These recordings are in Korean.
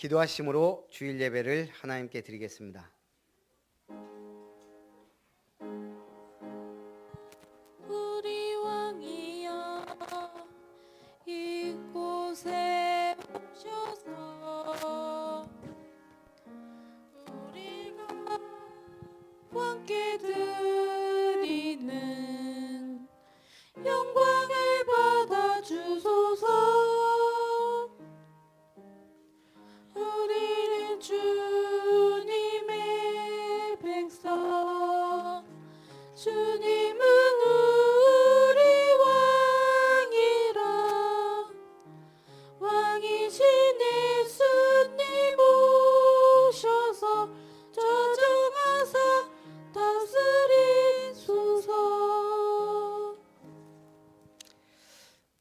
기도하심으로 주일 예배를 하나님께 드리겠습니다. 우리 왕이여 이곳에 오셔서 우리가 왕께 드리는 영광을 받아주소서. 우리는 주님의 백성, 주님은 우리 왕이라. 왕이신 예수님 오셔서 저정하사 다스리소서.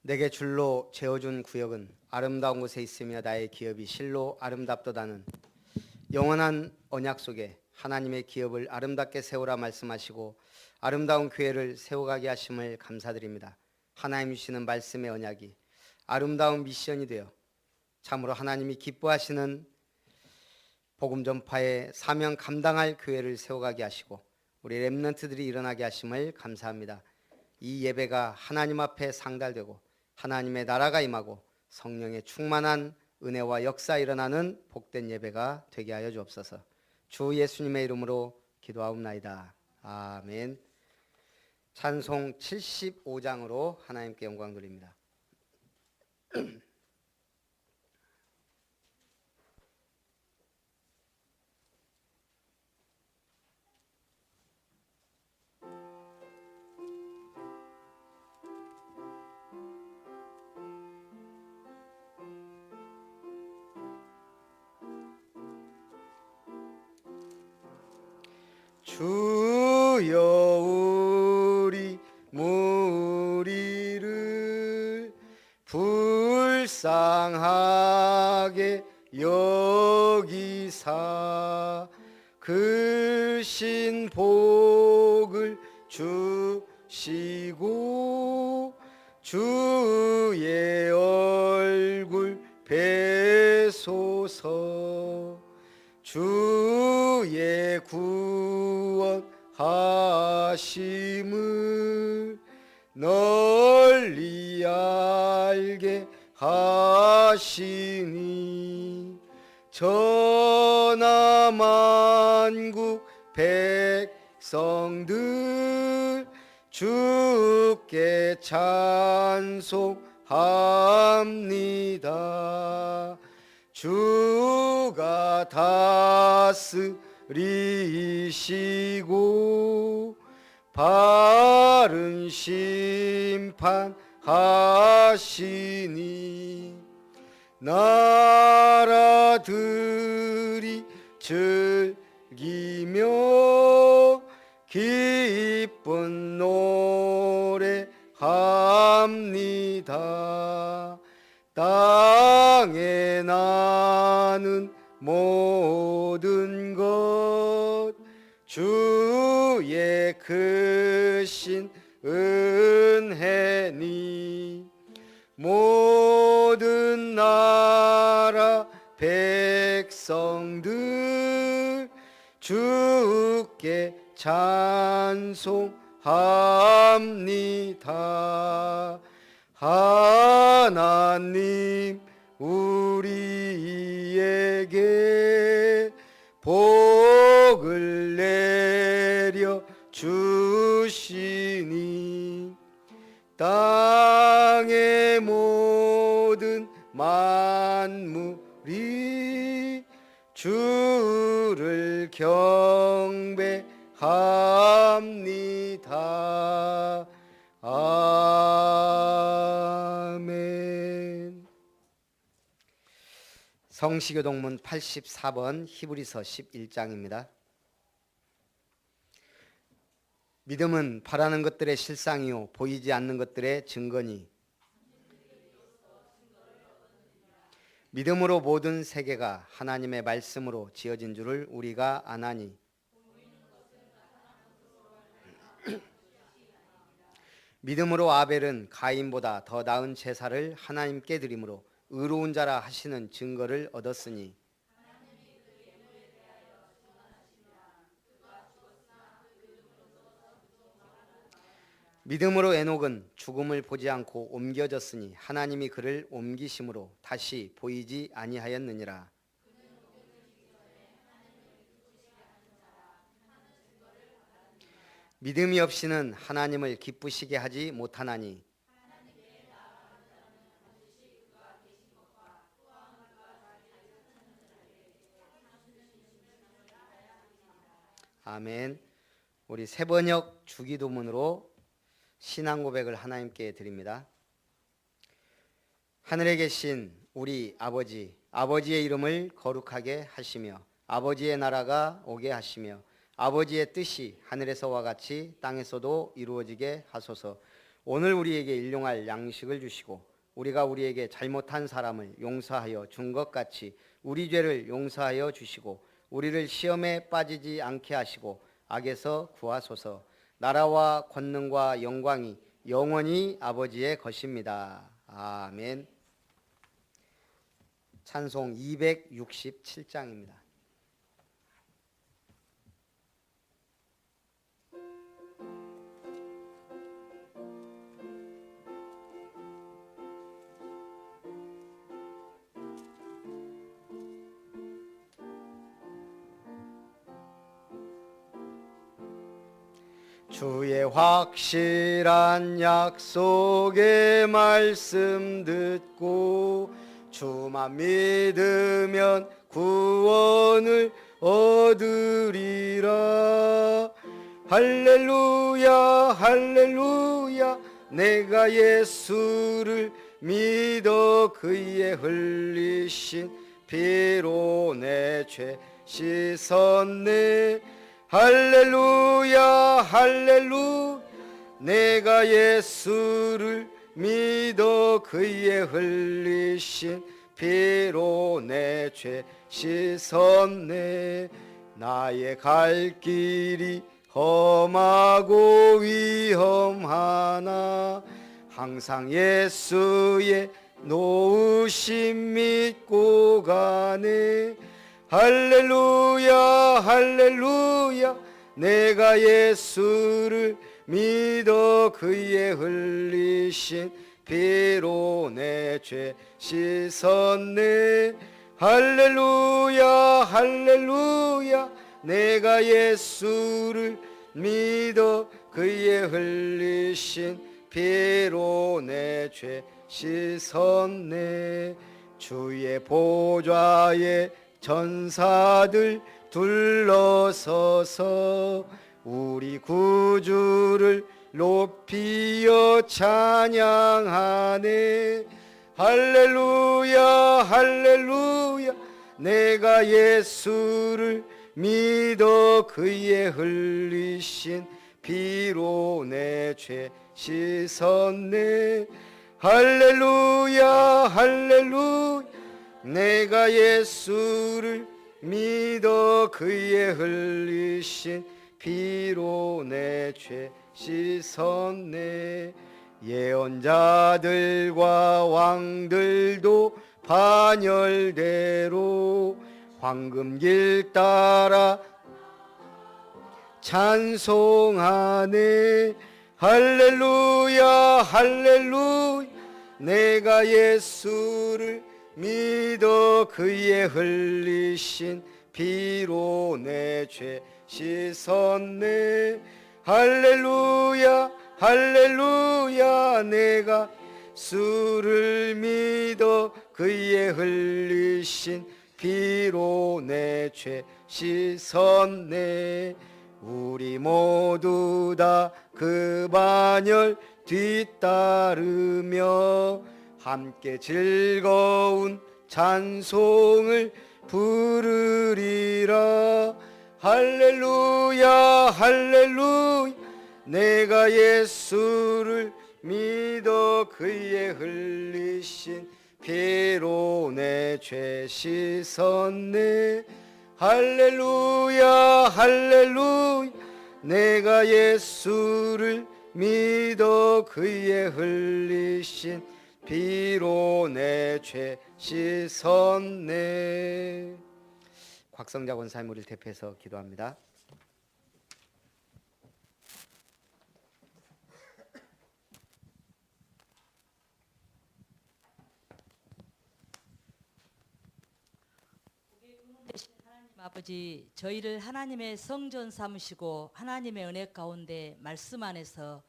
내게 줄로 재어준 구역은 아름다운 곳에 있으며 나의 기업이 실로 아름답도다는 영원한 언약 속에 하나님의 기업을 아름답게 세우라 말씀하시고 아름다운 교회를 세워가게 하심을 감사드립니다. 하나님 주시는 말씀의 언약이 아름다운 미션이 되어 참으로 하나님이 기뻐하시는 복음 전파의 사명 감당할 교회를 세워가게 하시고 우리 렘넌트들이 일어나게 하심을 감사합니다. 이 예배가 하나님 앞에 상달되고 하나님의 나라가 임하고 성령의 충만한 은혜와 역사 일어나는 복된 예배가 되게 하여 주옵소서. 주 예수님의 이름으로 기도하옵나이다. 아멘. 찬송 75장으로 하나님께 영광 돌립니다. 주여 우리 무리를 불쌍하게 여기사 크신 복을 주시고 주의 얼굴 뵈소서. 주의 구원하심을 널리 알게 하시니 전하만국 백성들 주께 찬송합니다. 주가 다스리시고 바른 심판하시니 나라들이 즐기며 기쁜 노래합니다. 땅에 나는 모든 것 주의 크신 은혜니 모든 나라 백성들 주께 찬송합니다. 하나님 우리에게 복을 내려 주시니 땅의 모든 만물이 주를 경배합니다. 아멘. 성시교동문 84번 히브리서 11장입니다. 믿음은 바라는 것들의 실상이요 보이지 않는 것들의 증거니 믿음으로 모든 세계가 하나님의 말씀으로 지어진 줄을 우리가 아나니 믿음으로 아벨은 가인보다 더 나은 제사를 하나님께 드림으로 의로운 자라 하시는 증거를 얻었으니 믿음으로 에녹은 죽음을 보지 않고 옮겨졌으니 하나님이 그를 옮기심으로 다시 보이지 아니하였느니라. 믿음이 없이는 하나님을 기쁘시게 하지 못하나니 아멘. 우리 새번역 주기도문으로 신앙 고백을 하나님께 드립니다. 하늘에 계신 우리 아버지, 아버지의 이름을 거룩하게 하시며 아버지의 나라가 오게 하시며 아버지의 뜻이 하늘에서와 같이 땅에서도 이루어지게 하소서. 오늘 우리에게 일용할 양식을 주시고 우리가 우리에게 잘못한 사람을 용서하여 준 것 같이 우리 죄를 용서하여 주시고 우리를 시험에 빠지지 않게 하시고 악에서 구하소서. 나라와 권능과 영광이 영원히 아버지의 것입니다. 아멘. 찬송 267장입니다. 주의 확실한 약속의 말씀 듣고 주만 믿으면 구원을 얻으리라. 할렐루야 할렐루야 내가 예수를 믿어 그의 흘리신 피로 내 죄 씻었네. 할렐루야 할렐루야 내가 예수를 믿어 그의 흘리신 피로 내 죄 씻었네. 나의 갈 길이 험하고 위험하나 항상 예수의 노으심 믿고 가네. 할렐루야 할렐루야 내가 예수를 믿어 그의 흘리신 피로 내 죄 씻었네. 할렐루야 할렐루야 내가 예수를 믿어 그의 흘리신 피로 내 죄 씻었네. 주의 보좌에 전사들 둘러서서 우리 구주를 높이어 찬양하네. 할렐루야 할렐루야 내가 예수를 믿어 그의 흘리신 피로 내 죄 씻었네. 할렐루야 할렐루야 내가 예수를 믿어 그의 흘리신 피로 내 죄 씻었네. 예언자들과 왕들도 반열대로 황금길 따라 찬송하네. 할렐루야 할렐루야 내가 예수를 믿어 그의 흘리신 피로 내 죄 씻었네. 할렐루야 할렐루야 내가 주를 믿어 그의 흘리신 피로 내 죄 씻었네. 우리 모두 다 그 반열 뒤따르며 함께 즐거운 찬송을 부르리라. 할렐루야 할렐루야 내가 예수를 믿어 그의 흘리신 피로 내 죄 씻었네. 할렐루야 할렐루야 내가 예수를 믿어 그의 흘리신 피로 내 죄 씻었네. 곽성자 권사님 우리를 대표해서 기도합니다. 아버지, 저희를 하나님의 성전 삼으시고 하나님의 은혜 가운데 말씀 안에서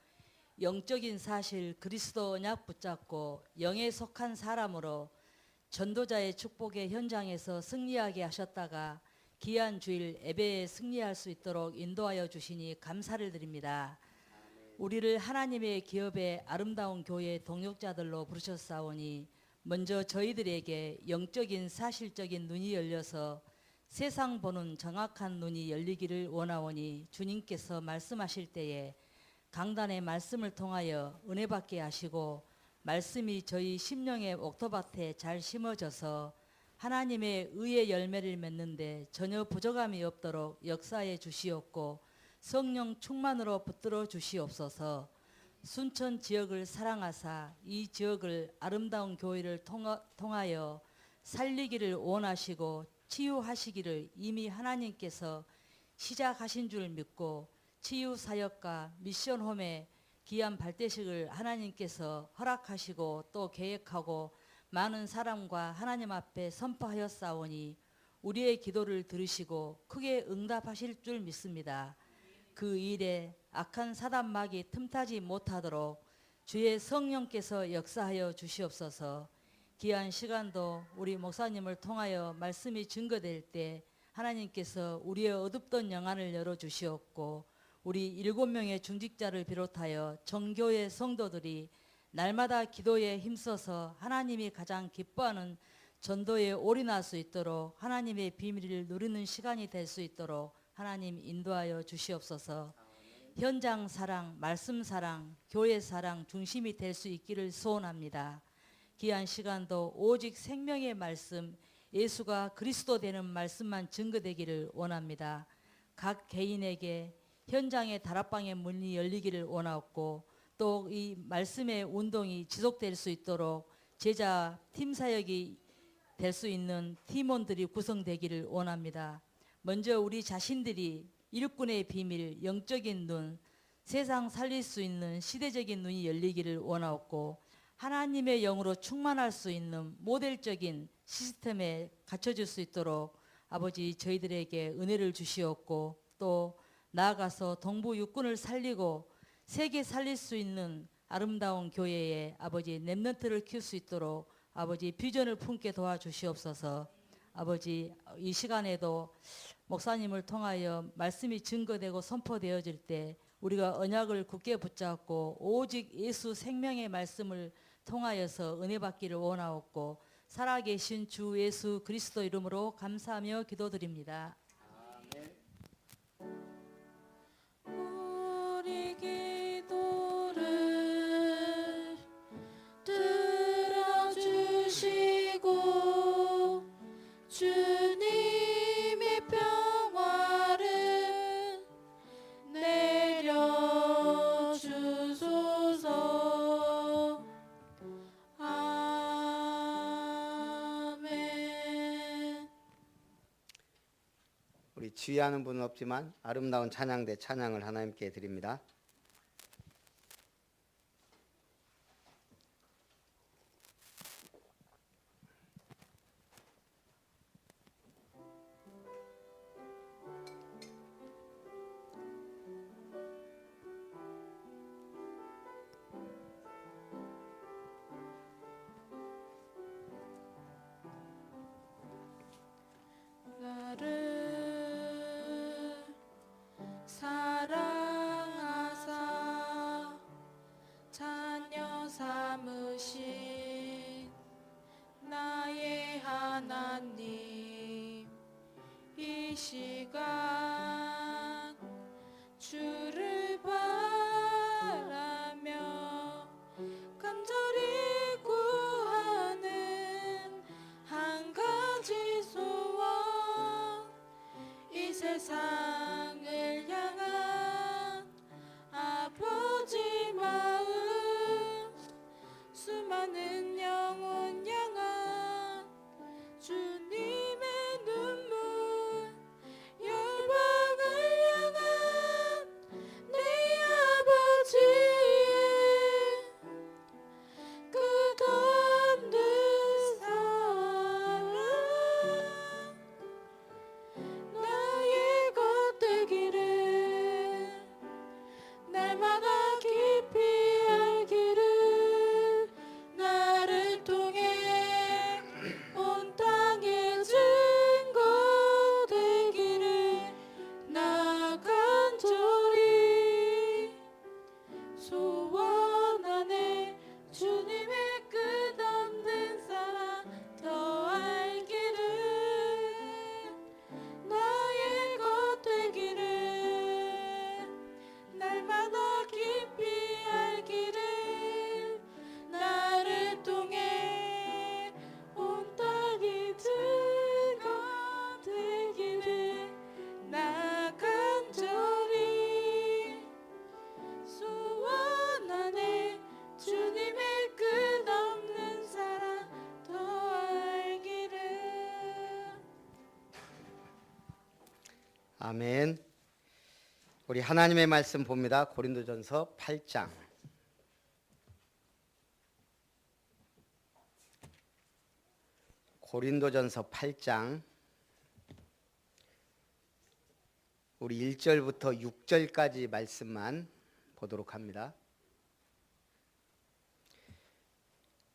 영적인 사실 그리스도 언약 붙잡고 영에 속한 사람으로 전도자의 축복의 현장에서 승리하게 하셨다가 귀한 주일 예배에 승리할 수 있도록 인도하여 주시니 감사를 드립니다. 우리를 하나님의 기업의 아름다운 교회 동역자들로 부르셨사오니 먼저 저희들에게 영적인 사실적인 눈이 열려서 세상 보는 정확한 눈이 열리기를 원하오니 주님께서 말씀하실 때에 강단의 말씀을 통하여 은혜 받게 하시고 말씀이 저희 심령의 옥토밭에 잘 심어져서 하나님의 의의 열매를 맺는데 전혀 부족함이 없도록 역사해 주시옵고 성령 충만으로 붙들어 주시옵소서. 순천 지역을 사랑하사 이 지역을 아름다운 교회를 통하여 살리기를 원하시고 치유하시기를 이미 하나님께서 시작하신 줄 믿고 치유 사역과 미션홈의 귀한 발대식을 하나님께서 허락하시고 또 계획하고 많은 사람과 하나님 앞에 선포하였사오니 우리의 기도를 들으시고 크게 응답하실 줄 믿습니다. 그 일에 악한 사단막이 틈타지 못하도록 주의 성령께서 역사하여 주시옵소서. 귀한 시간도 우리 목사님을 통하여 말씀이 증거될 때 하나님께서 우리의 어둡던 영안을 열어주시옵고 우리 7명의 중직자를 비롯하여 정교의 성도들이 날마다 기도에 힘써서 하나님이 가장 기뻐하는 전도에 올인할 수 있도록 하나님의 비밀을 누리는 시간이 될 수 있도록 하나님 인도하여 주시옵소서. 현장 사랑, 말씀 사랑, 교회 사랑 중심이 될 수 있기를 소원합니다. 귀한 시간도 오직 생명의 말씀, 예수가 그리스도 되는 말씀만 증거되기를 원합니다. 각 개인에게 현장의 다락방의 문이 열리기를 원하고 또 이 말씀의 운동이 지속될 수 있도록 제자 팀 사역이 될 수 있는 팀원들이 구성되기를 원합니다. 먼저 우리 자신들이 일꾼의 비밀, 영적인 눈, 세상 살릴 수 있는 시대적인 눈이 열리기를 원하고 하나님의 영으로 충만할 수 있는 모델적인 시스템에 갖춰질 수 있도록 아버지 저희들에게 은혜를 주시옵고 또 나아가서 동부 육군을 살리고 세계 살릴 수 있는 아름다운 교회에 아버지 렘넌트를 키울 수 있도록 아버지 비전을 품게 도와주시옵소서. 아버지 이 시간에도 목사님을 통하여 말씀이 증거되고 선포되어질 때 우리가 언약을 굳게 붙잡고 오직 예수 생명의 말씀을 통하여서 은혜 받기를 원하옵고 살아계신 주 예수 그리스도 이름으로 감사하며 기도드립니다. 우리 기도를 들어주시고 주님의 평화를 내려주소서. 아멘. 우리 지휘하는 분은 없지만 아름다운 찬양대 찬양을 하나님께 드립니다. 나를 사랑하사 자녀 삼으신 나의 하나님, 이 시간 주를 바라며 간절히 구하는 한 가지 소원, 이 세상을 향한 아버지 마음, 수많은 영혼 향한 주님의 눈물, 아멘. 우리 하나님의 말씀 봅니다. 고린도전서 8장. 고린도전서 8장 우리 1절부터 6절까지 말씀만 보도록 합니다.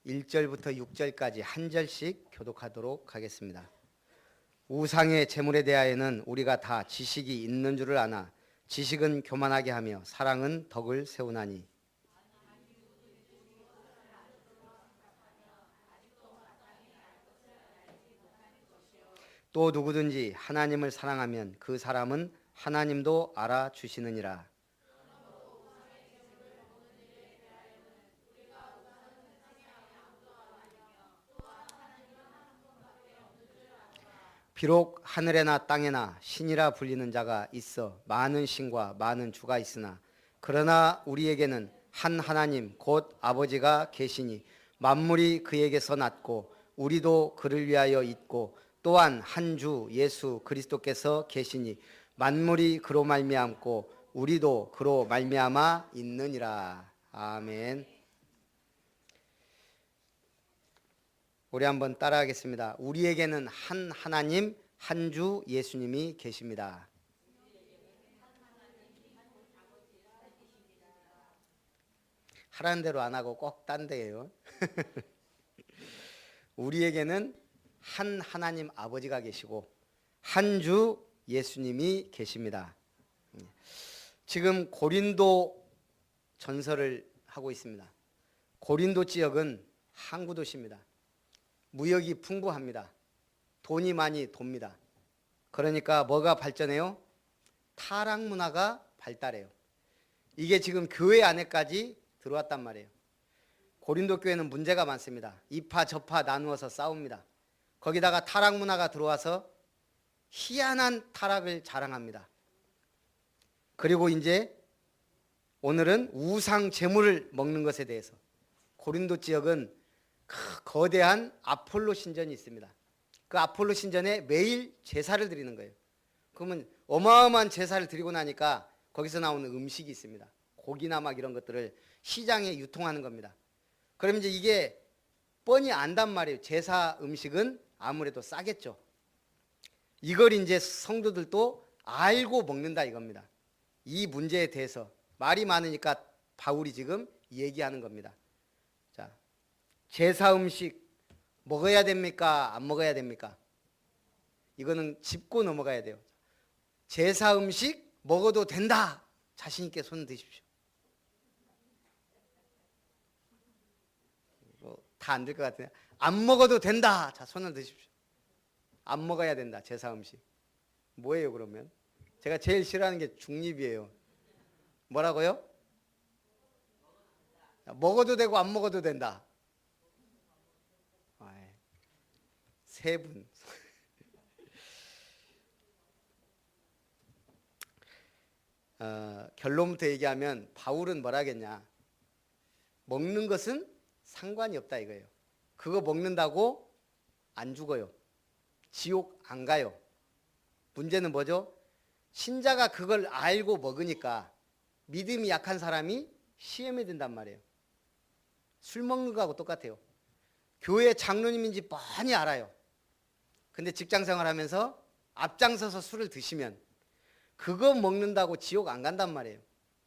1절부터 6절까지 한 절씩 교독하도록 하겠습니다. 우상의 제물에 대하여는 우리가 다 지식이 있는 줄을 아나 지식은 교만하게 하며 사랑은 덕을 세우나니 또 누구든지 하나님을 사랑하면 그 사람은 하나님도 알아주시느니라. 비록 하늘에나 땅에나 신이라 불리는 자가 있어 많은 신과 많은 주가 있으나 그러나 우리에게는 한 하나님 곧 아버지가 계시니 만물이 그에게서 났고 우리도 그를 위하여 있고 또한 한 주 예수 그리스도께서 계시니 만물이 그로 말미암고 우리도 그로 말미암아 있느니라. 아멘. 우리 한번 따라하겠습니다. 우리에게는 한 하나님, 한 주 예수님이 계십니다. 하라는 대로 안 하고 꼭 딴 데예요. 우리에게는 한 하나님 아버지가 계시고 한 주 예수님이 계십니다. 지금 고린도 전설을 하고 있습니다. 고린도 지역은 항구 도시입니다. 무역이 풍부합니다. 돈이 많이 돕니다. 그러니까 뭐가 발전해요? 타락 문화가 발달해요. 이게 지금 교회 안에까지 들어왔단 말이에요. 고린도 교회는 문제가 많습니다. 이파 저파 나누어서 싸웁니다. 거기다가 타락 문화가 들어와서 희한한 타락을 자랑합니다. 그리고 이제 오늘은 우상 제물을 먹는 것에 대해서 고린도 지역은 거대한 아폴로 신전이 있습니다. 그 아폴로 신전에 매일 제사를 드리는 거예요. 그러면 어마어마한 제사를 드리고 나니까 거기서 나오는 음식이 있습니다. 고기나 막 이런 것들을 시장에 유통하는 겁니다. 그러면 이제 이게 뻔히 안단 말이에요. 제사 음식은 아무래도 싸겠죠. 이걸 이제 성도들도 알고 먹는다 이겁니다. 이 문제에 대해서 말이 많으니까 바울이 지금 얘기하는 겁니다. 자, 제사 음식 먹어야 됩니까? 안 먹어야 됩니까? 이거는 짚고 넘어가야 돼요. 제사 음식 먹어도 된다. 자신 있게 손 드십시오. 다 안 될 것 같아요. 안 먹어도 된다. 자, 손을 드십시오. 안 먹어야 된다. 제사 음식. 뭐예요, 그러면? 제가 제일 싫어하는 게 중립이에요. 뭐라고요? 먹어도 되고 안 먹어도 된다. 세 분. 결론부터 얘기하면 바울은 뭐라 하겠냐. 먹는 것은 상관이 없다 이거예요. 그거 먹는다고 안 죽어요. 지옥 안 가요. 문제는 뭐죠? 신자가 그걸 알고 먹으니까 믿음이 약한 사람이 시험에 든단 말이에요. 술 먹는 거하고 똑같아요. 교회 장로님인지 뻔히 알아요. 근데 직장 생활하면서 앞장서서 술을 드시면 그거 먹는다고 지옥 안 간단 말이에요.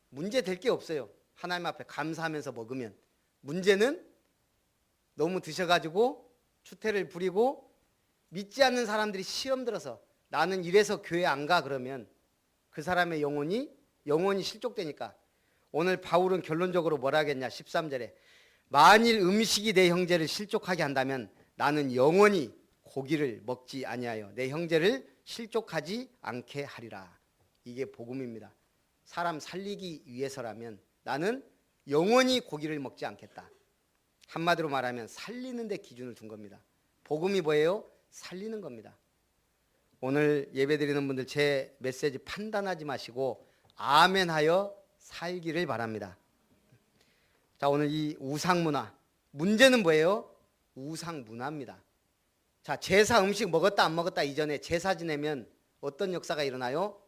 문제 될 게 없어요. 하나님 앞에 감사하면서 먹으면. 문제는 너무 드셔가지고 추태를 부리고 믿지 않는 사람들이 시험 들어서 나는 이래서 교회 안 가 그러면 그 사람의 영혼이 실족되니까 오늘 바울은 결론적으로 뭐라 하겠냐 13절에 만일 음식이 내 형제를 실족하게 한다면 나는 영원히 고기를 먹지 아니하여 내 형제를 실족하지 않게 하리라. 이게 복음입니다. 사람 살리기 위해서라면 나는 영원히 고기를 먹지 않겠다. 한마디로 말하면 살리는 데 기준을 둔 겁니다. 복음이 뭐예요? 살리는 겁니다. 오늘 예배드리는 분들 제 메시지 판단하지 마시고 아멘하여 살기를 바랍니다. 자, 오늘 이 우상문화 문제는 뭐예요? 우상문화입니다. 자, 제사 음식 먹었다 안 먹었다 이전에 제사 지내면 어떤 역사가 일어나요?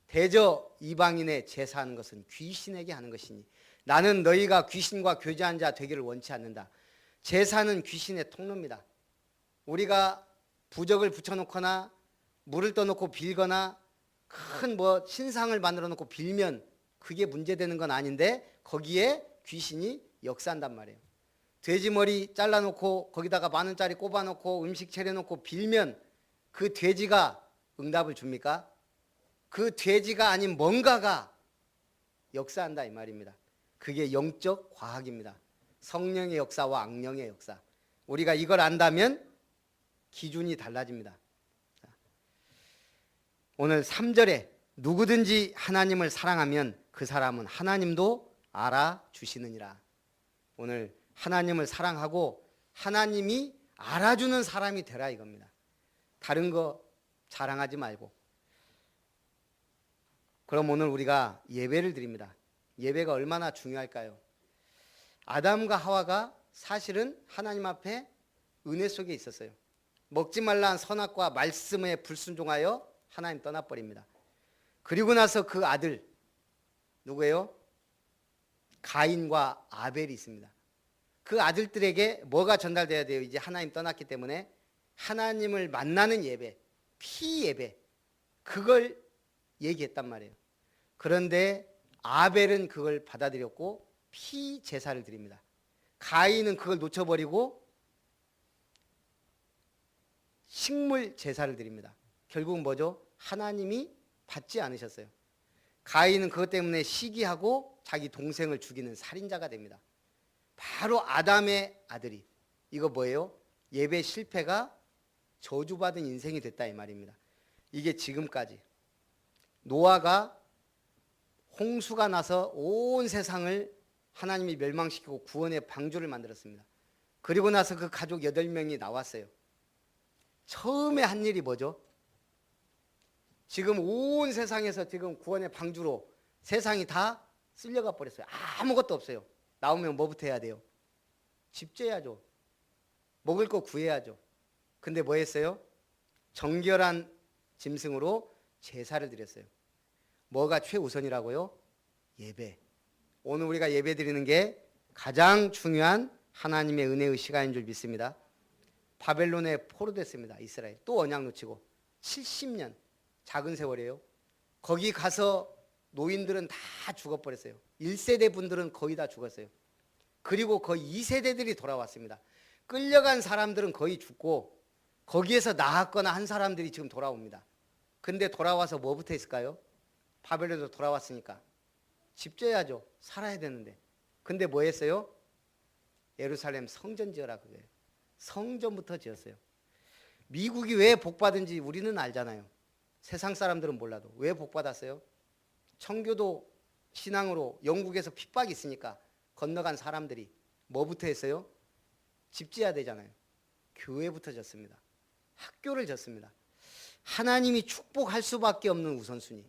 대저 이방인의 제사하는 것은 귀신에게 하는 것이니 나는 너희가 귀신과 교제한 자 되기를 원치 않는다. 제사는 귀신의 통로입니다. 우리가 부적을 붙여놓거나 물을 떠놓고 빌거나 큰 신상을 만들어 놓고 빌면 그게 문제되는 건 아닌데 거기에 귀신이 역사한단 말이에요. 돼지 머리 잘라놓고 거기다가 10,000원짜리 꼽아놓고 음식 차려놓고 빌면 그 돼지가 응답을 줍니까? 그 돼지가 아닌 뭔가가 역사한다 이 말입니다. 그게 영적 과학입니다. 성령의 역사와 악령의 역사. 우리가 이걸 안다면 기준이 달라집니다. 오늘 3절에 누구든지 하나님을 사랑하면 그 사람은 하나님도 알아주시느니라. 오늘 하나님을 사랑하고 하나님이 알아주는 사람이 되라 이겁니다. 다른 거 자랑하지 말고. 그럼 오늘 우리가 예배를 드립니다. 예배가 얼마나 중요할까요? 아담과 하와가 사실은 하나님 앞에 은혜 속에 있었어요. 먹지 말라는 선악과 말씀에 불순종하여 하나님 떠나버립니다. 그리고 나서 그 아들 누구예요? 가인과 아벨이 있습니다. 그 아들들에게 뭐가 전달돼야 돼요? 이제 하나님 떠났기 때문에 하나님을 만나는 예배, 피 예배, 그걸 얘기했단 말이에요. 그런데 아벨은 그걸 받아들였고 피 제사를 드립니다. 가인은 그걸 놓쳐버리고 식물 제사를 드립니다. 결국은 뭐죠? 하나님이 받지 않으셨어요. 가인은 그것 때문에 시기하고 자기 동생을 죽이는 살인자가 됩니다. 바로 아담의 아들이. 이거 뭐예요? 예배 실패가 저주받은 인생이 됐다 이 말입니다. 이게 지금까지 노아가 홍수가 나서 온 세상을 하나님이 멸망시키고 구원의 방주를 만들었습니다. 그리고 나서 그 가족 8명이 나왔어요. 처음에 한 일이 뭐죠? 지금 온 세상에서 지금 구원의 방주로 세상이 다 쓸려가 버렸어요. 아무것도 없어요. 나오면 뭐부터 해야 돼요? 집 지어야죠. 먹을 거 구해야죠. 근데 뭐 했어요? 정결한 짐승으로 제사를 드렸어요. 뭐가 최우선이라고요? 예배. 오늘 우리가 예배 드리는 게 가장 중요한 하나님의 은혜의 시간인 줄 믿습니다. 바벨론에 포로됐습니다. 이스라엘. 또 언약 놓치고 70년 작은 세월이에요. 거기 가서 노인들은 다 죽어버렸어요. 1세대 분들은 거의 다 죽었어요. 그리고 거의 2세대들이 돌아왔습니다. 끌려간 사람들은 거의 죽고 거기에서 나았거나 한 사람들이 지금 돌아옵니다. 근데 돌아와서 뭐부터 했을까요? 바벨론으로 돌아왔으니까 집 져야죠. 살아야 되는데. 근데 뭐 했어요? 예루살렘 성전 지어라 그거예요. 성전부터 지었어요. 미국이 왜 복받은지 우리는 알잖아요. 세상 사람들은 몰라도. 왜 복받았어요? 청교도 신앙으로 영국에서 핍박이 있으니까 건너간 사람들이 뭐부터 했어요? 집 지어야 되잖아요. 교회부터 졌습니다. 학교를 졌습니다. 하나님이 축복할 수밖에 없는 우선순위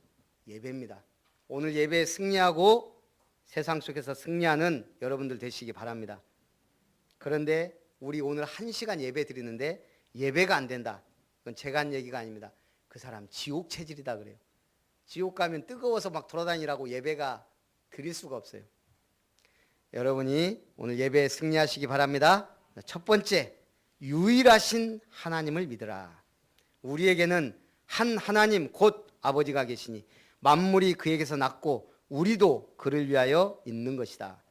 예배입니다. 오늘 예배에 승리하고 세상 속에서 승리하는 여러분들 되시기 바랍니다. 그런데 우리 오늘 1시간 예배 드리는데 예배가 안 된다. 그건 제가 한 얘기가 아닙니다. 그 사람 지옥 체질이다 그래요. 지옥 가면 뜨거워서 막 돌아다니라고 예배가 드릴 수가 없어요. 여러분이 오늘 예배에 승리하시기 바랍니다. 첫 번째, 유일하신 하나님을 믿으라. 우리에게는 한 하나님 곧 아버지가 계시니 만물이 그에게서 났고 우리도 그를 위하여 있는 것이다.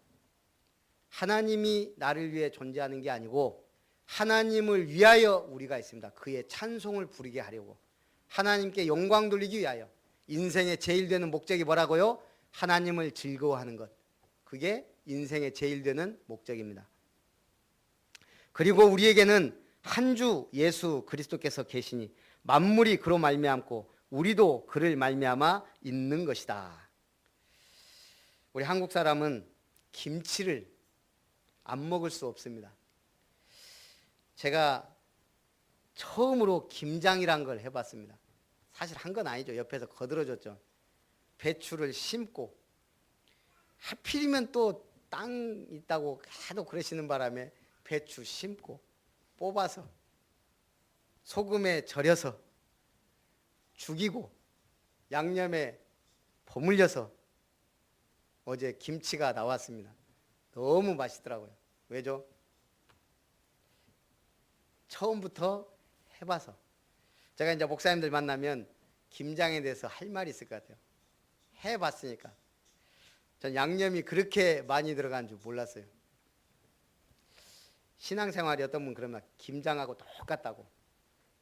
하나님이 나를 위해 존재하는 게 아니고 하나님을 위하여 우리가 있습니다. 그의 찬송을 부르게 하려고, 하나님께 영광 돌리기 위하여. 인생의 제일 되는 목적이 뭐라고요? 하나님을 즐거워하는 것. 그게 인생의 제일 되는 목적입니다. 그리고 우리에게는 한 주 예수 그리스도께서 계시니 만물이 그로 말미암고 우리도 그를 말미암아 있는 것이다. 우리 한국 사람은 김치를 안 먹을 수 없습니다. 제가 처음으로 김장이란 걸 해봤습니다. 사실 한 건 아니죠. 옆에서 거들어줬죠. 배추를 심고 하필이면 또 땅 있다고 하도 그러시는 바람에 배추 심고 뽑아서 소금에 절여서 죽이고 양념에 버물려서 어제 김치가 나왔습니다. 너무 맛있더라고요. 왜죠? 처음부터 해봐서. 제가 이제 목사님들 만나면 김장에 대해서 할 말이 있을 것 같아요. 해봤으니까. 전 양념이 그렇게 많이 들어간 줄 몰랐어요. 신앙생활이 어떤 분 그러면 김장하고 똑같다고.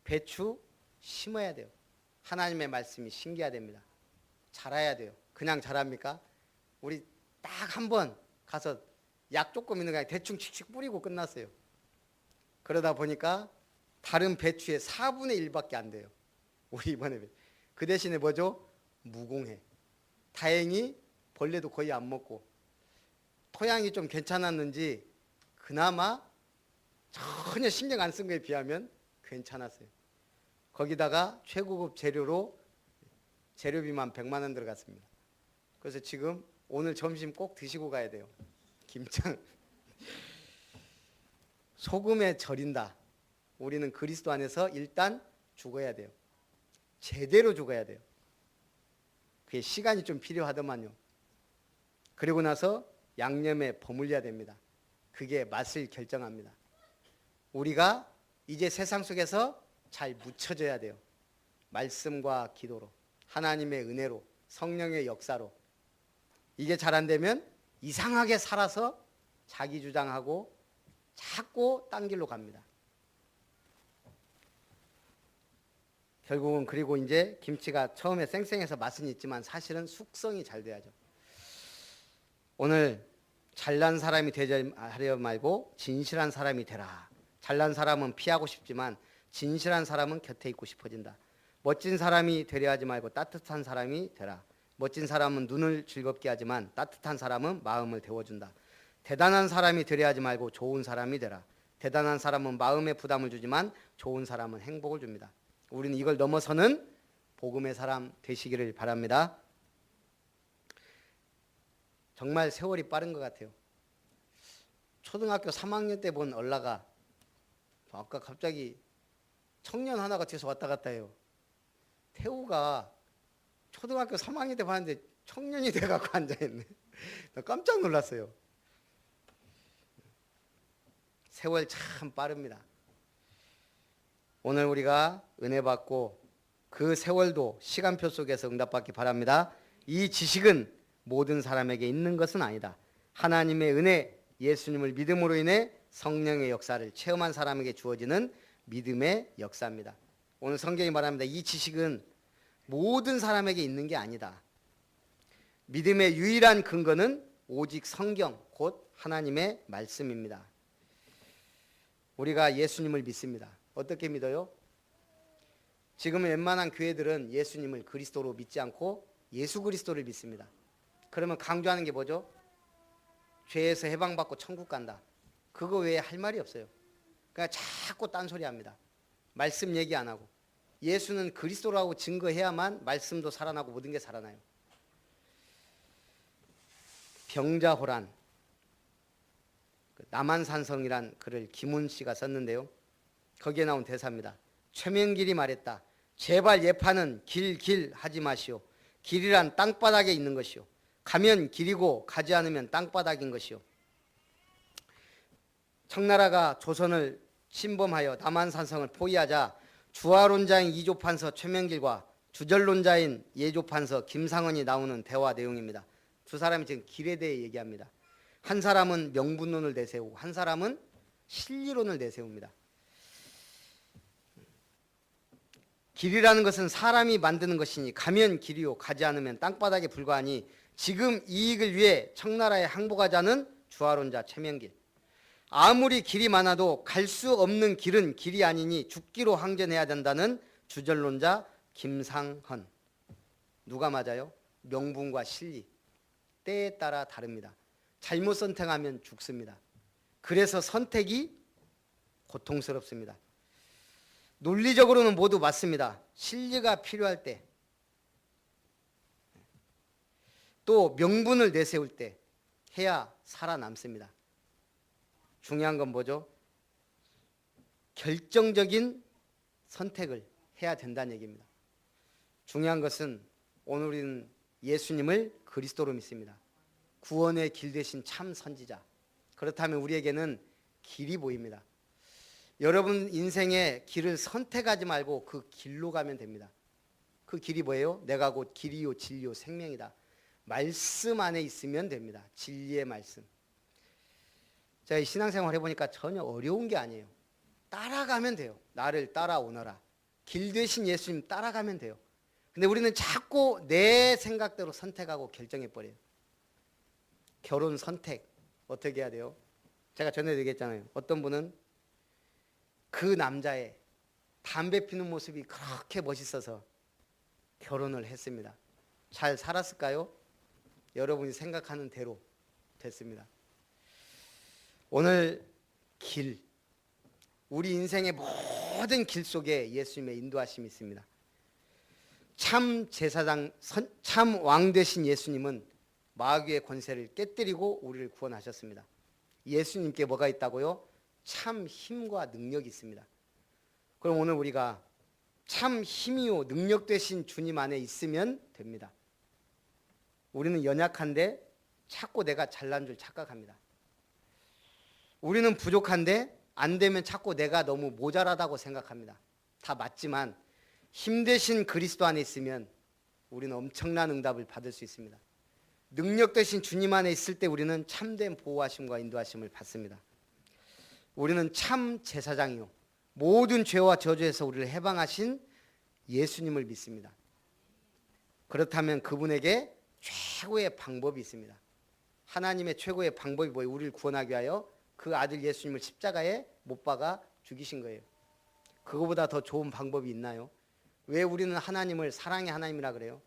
배추 심어야 돼요. 하나님의 말씀이 신기해야 됩니다. 자라야 돼요. 그냥 자랍니까? 우리 딱 한 번 가서 약 조금 있는 거 아니라 대충 칙칙 뿌리고 끝났어요. 그러다 보니까 다른 배추의 4분의 1밖에 안 돼요. 우리 이번에 그 대신에 뭐죠? 무공해. 다행히 벌레도 거의 안 먹고 토양이 좀 괜찮았는지 그나마 전혀 신경 안 쓴 거에 비하면 괜찮았어요. 거기다가 최고급 재료로 재료비만 100만 원 들어갔습니다. 그래서 지금 오늘 점심 꼭 드시고 가야 돼요. 김장. 소금에 절인다. 우리는 그리스도 안에서 일단 죽어야 돼요. 제대로 죽어야 돼요. 그게 시간이 좀 필요하더만요. 그리고 나서 양념에 버물려야 됩니다. 그게 맛을 결정합니다. 우리가 이제 세상 속에서 잘 묻혀져야 돼요. 말씀과 기도로, 하나님의 은혜로, 성령의 역사로. 이게 잘 안 되면 이상하게 살아서 자기 주장하고 자꾸 딴 길로 갑니다. 결국은 그리고 이제 김치가 처음에 쌩쌩해서 맛은 있지만 사실은 숙성이 잘 돼야죠. 오늘 잘난 사람이 되려 말고 진실한 사람이 되라. 잘난 사람은 피하고 싶지만 진실한 사람은 곁에 있고 싶어진다. 멋진 사람이 되려 하지 말고 따뜻한 사람이 되라. 멋진 사람은 눈을 즐겁게 하지만 따뜻한 사람은 마음을 데워준다. 대단한 사람이 되려 하지 말고 좋은 사람이 되라. 대단한 사람은 마음에 부담을 주지만 좋은 사람은 행복을 줍니다. 우리는 이걸 넘어서는 복음의 사람 되시기를 바랍니다. 정말 세월이 빠른 것 같아요. 초등학교 3학년 때 본 얼라가 아까 갑자기 청년 하나가 뒤에서 왔다 갔다 해요. 태우가 초등학교 3학년 때 봤는데 청년이 돼갖고 앉아있네. 나 깜짝 놀랐어요. 세월 참 빠릅니다. 오늘 우리가 은혜 받고 그 세월도 시간표 속에서 응답받기 바랍니다. 이 지식은 모든 사람에게 있는 것은 아니다. 하나님의 은혜, 예수님을 믿음으로 인해 성령의 역사를 체험한 사람에게 주어지는 믿음의 역사입니다. 오늘 성경이 말합니다. 이 지식은 모든 사람에게 있는 게 아니다. 믿음의 유일한 근거는 오직 성경, 곧 하나님의 말씀입니다. 우리가 예수님을 믿습니다. 어떻게 믿어요? 지금은 웬만한 교회들은 예수님을 그리스도로 믿지 않고 예수 그리스도를 믿습니다. 그러면 강조하는 게 뭐죠? 죄에서 해방받고 천국 간다. 그거 외에 할 말이 없어요. 그냥 자꾸 딴소리 합니다. 말씀 얘기 안 하고. 예수는 그리스도라고 증거해야만 말씀도 살아나고 모든 게 살아나요. 병자호란, 남한산성이란 글을 김훈 씨가 썼는데요. 거기에 나온 대사입니다. 최명길이 말했다. 제발 예판은 길 하지 마시오. 길이란 땅바닥에 있는 것이오. 가면 길이고 가지 않으면 땅바닥인 것이오. 청나라가 조선을 침범하여 남한산성을 포위하자 주화론자인 이조판서 최명길과 주절론자인 예조판서 김상헌이 나오는 대화 내용입니다. 두 사람이 지금 길에 대해 얘기합니다. 한 사람은 명분론을 내세우고 한 사람은 실리론을 내세웁니다. 길이라는 것은 사람이 만드는 것이니 가면 길이요 가지 않으면 땅바닥에 불과하니 지금 이익을 위해 청나라에 항복하자는 주화론자 최명길. 아무리 길이 많아도 갈 수 없는 길은 길이 아니니 죽기로 항전해야 된다는 주절론자 김상헌. 누가 맞아요? 명분과 실리. 때에 따라 다릅니다. 잘못 선택하면 죽습니다. 그래서 선택이 고통스럽습니다. 논리적으로는 모두 맞습니다. 실리가 필요할 때, 또 명분을 내세울 때 해야 살아남습니다. 중요한 건 뭐죠? 결정적인 선택을 해야 된다는 얘기입니다. 중요한 것은 오늘 우리는 예수님을 그리스도로 믿습니다. 구원의 길 되신 참 선지자. 그렇다면 우리에게는 길이 보입니다. 여러분 인생의 길을 선택하지 말고 그 길로 가면 됩니다. 그 길이 뭐예요? 내가 곧 길이요 진리요 생명이다. 말씀 안에 있으면 됩니다. 진리의 말씀. 제가 이 신앙생활 해보니까 전혀 어려운 게 아니에요. 따라가면 돼요. 나를 따라오너라. 길 되신 예수님 따라가면 돼요. 근데 우리는 자꾸 내 생각대로 선택하고 결정해버려요. 결혼 선택 어떻게 해야 돼요? 제가 전에 얘기했잖아요. 어떤 분은 그 남자의 담배 피는 모습이 그렇게 멋있어서 결혼을 했습니다. 잘 살았을까요? 여러분이 생각하는 대로 됐습니다. 오늘 길, 우리 인생의 모든 길 속에 예수님의 인도하심이 있습니다. 참 제사장, 참 왕 되신 예수님은 마귀의 권세를 깨뜨리고 우리를 구원하셨습니다. 예수님께 뭐가 있다고요? 참 힘과 능력이 있습니다. 그럼 오늘 우리가 참 힘이요 능력 되신 주님 안에 있으면 됩니다. 우리는 연약한데 자꾸 내가 잘난 줄 착각합니다. 우리는 부족한데 안 되면 자꾸 내가 너무 모자라다고 생각합니다. 다 맞지만 힘 되신 그리스도 안에 있으면 우리는 엄청난 응답을 받을 수 있습니다. 능력 되신 주님 안에 있을 때 우리는 참된 보호하심과 인도하심을 받습니다. 우리는 참 제사장이요 모든 죄와 저주에서 우리를 해방하신 예수님을 믿습니다. 그렇다면 그분에게 최고의 방법이 있습니다. 하나님의 최고의 방법이 뭐예요? 우리를 구원하기 위하여 그 아들 예수님을 십자가에 못 박아 죽이신 거예요. 그거보다 더 좋은 방법이 있나요? 왜 우리는 하나님을 사랑의 하나님이라 그래요?